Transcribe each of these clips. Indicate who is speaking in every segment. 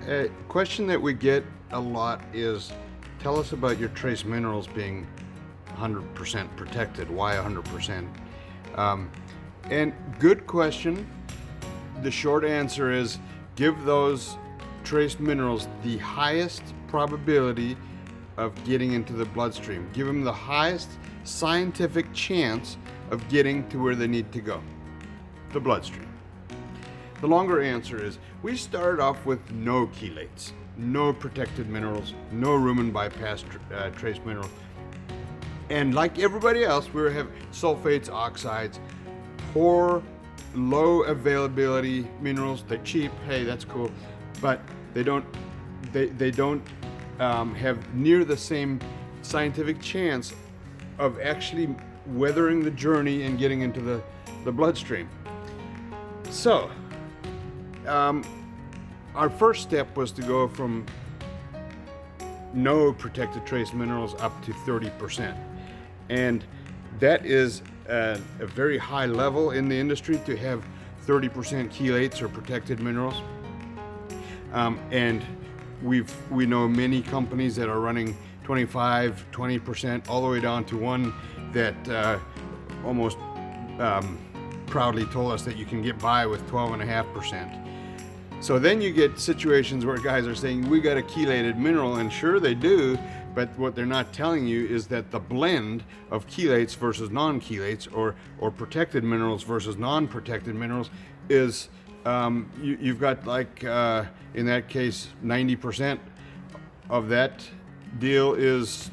Speaker 1: A question that we get a lot is, tell us about your trace minerals being 100% protected. Why 100%? And good question. The short answer is, give those trace minerals the highest probability of getting into the bloodstream. Give them the highest scientific chance of getting to where they need to go, the bloodstream. The longer answer is, we started off with no chelates, no protected minerals, no rumen bypass trace minerals. And like everybody else, we have sulfates, oxides, poor, low availability minerals. They're cheap, hey, that's cool, but they don't have near the same scientific chance of actually weathering the journey and getting into the bloodstream. So, our first step was to go from no protected trace minerals up to 30%. And that is a very high level in the industry to have 30% chelates or protected minerals. And we know many companies that are running 25, 20%, all the way down to one that almost proudly told us that you can get by with 12.5%. So then you get situations where guys are saying, we got a chelated mineral, and sure they do, but what they're not telling you is that the blend of chelates versus non-chelates, or protected minerals versus non-protected minerals, is you've got like in that case 90% of that deal is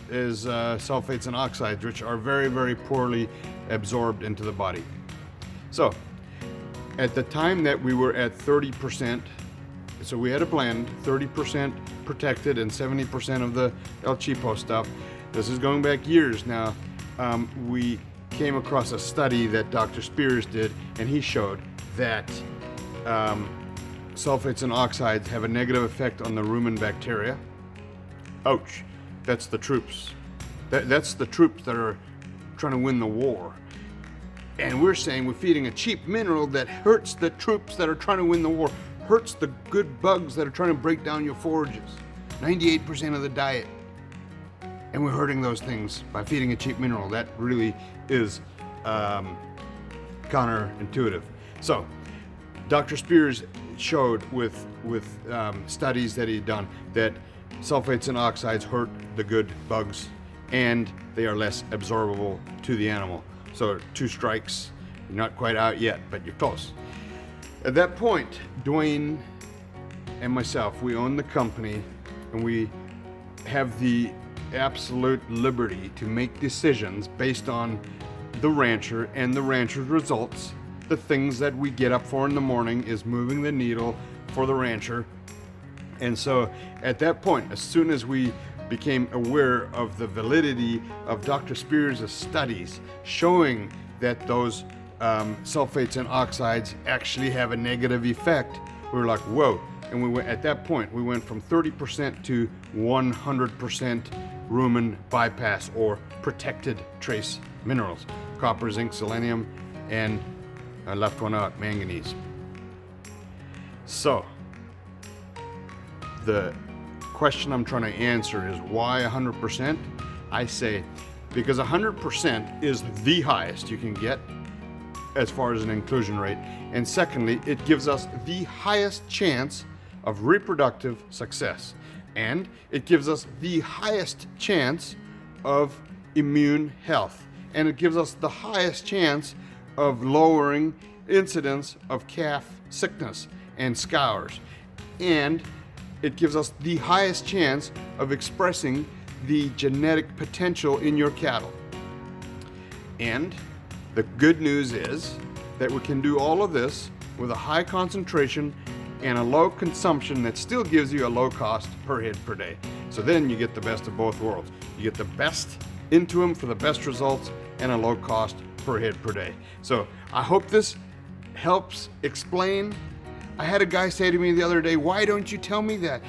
Speaker 1: sulfates and oxides, which are very, very poorly absorbed into the body. So at the time that we were at 30%, so we had a blend, 30% protected and 70% of the El Cheapo stuff. This is going back years now. We came across a study that Dr. Spears did, and he showed that sulfates and oxides have a negative effect on the rumen bacteria. Ouch, that's the troops. That's the troops that are trying to win the war. And we're saying we're feeding a cheap mineral that hurts the troops that are trying to win the war, hurts the good bugs that are trying to break down your forages. 98% of the diet. And we're hurting those things by feeding a cheap mineral. That really is counterintuitive. So, Dr. Spears showed with studies that he'd done that sulfates and oxides hurt the good bugs, and they are less absorbable to the animal. So 2 strikes, you're not quite out yet, but you're close. At that point, Dwayne and myself, we own the company, and we have the absolute liberty to make decisions based on the rancher and the rancher's results. The things that we get up for in the morning is moving the needle for the rancher. And so at that point, as soon as we became aware of the validity of Dr. Spears' studies showing that those sulfates and oxides actually have a negative effect, we were like, whoa. And we went, at that point, we went from 30% to 100% rumen bypass, or protected trace minerals: copper, zinc, selenium, and I left one out, manganese. So the question I'm trying to answer is, why 100%? I say because 100% is the highest you can get as far as an inclusion rate, and secondly, it gives us the highest chance of reproductive success, and it gives us the highest chance of immune health, and it gives us the highest chance of lowering incidence of calf sickness and scours, and it gives us the highest chance of expressing the genetic potential in your cattle. And the good news is that we can do all of this with a high concentration and a low consumption that still gives you a low cost per head per day. So then you get the best of both worlds. You get the best into them for the best results and a low cost per head per day. So I hope this helps explain. I had a guy say to me the other day, why don't you tell me that?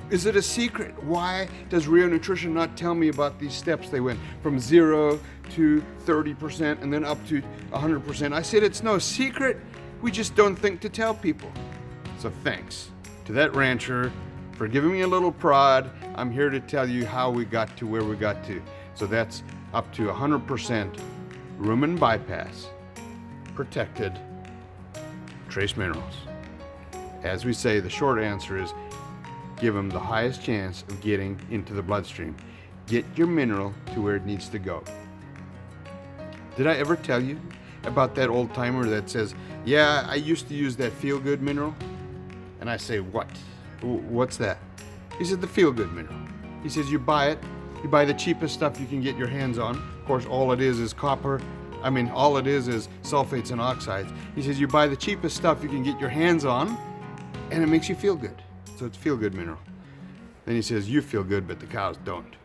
Speaker 1: Is it a secret? Why does Rio Nutrition not tell me about these steps they went from 0 to 30% and then up to 100%? I said, it's no secret. We just don't think to tell people. So thanks. to that rancher for giving me a little prod. I'm here to tell you how we got to where we got to. So that's up to 100% rumen bypass, protected trace minerals. As we say, the short answer is give them the highest chance of getting into the bloodstream. Get your mineral to where it needs to go. Did I ever tell you about that old timer that says, yeah, I used to use that feel good mineral? And I say, what? What's that? He said, the feel good mineral. He says, you buy it, you buy the cheapest stuff you can get your hands on. Of course, all it is copper. All it is sulfates and oxides. He says, you buy the cheapest stuff you can get your hands on, and it makes you feel good. So it's feel good mineral. Then he says, you feel good, but the cows don't.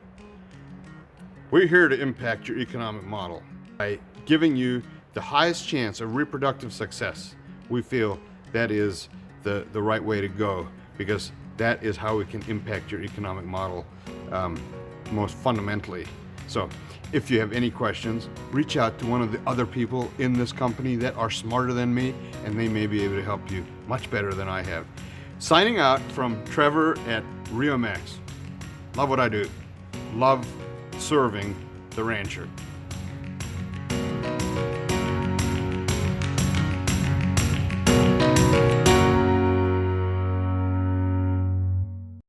Speaker 1: We're here to impact your economic model by giving you the highest chance of reproductive success. We feel that is the right way to go, because that is how we can impact your economic model most fundamentally. So if you have any questions, reach out to one of the other people in this company that are smarter than me, and they may be able to help you much better than I have. Signing out from Trevor at Riomax. Love what I do. Love serving the rancher.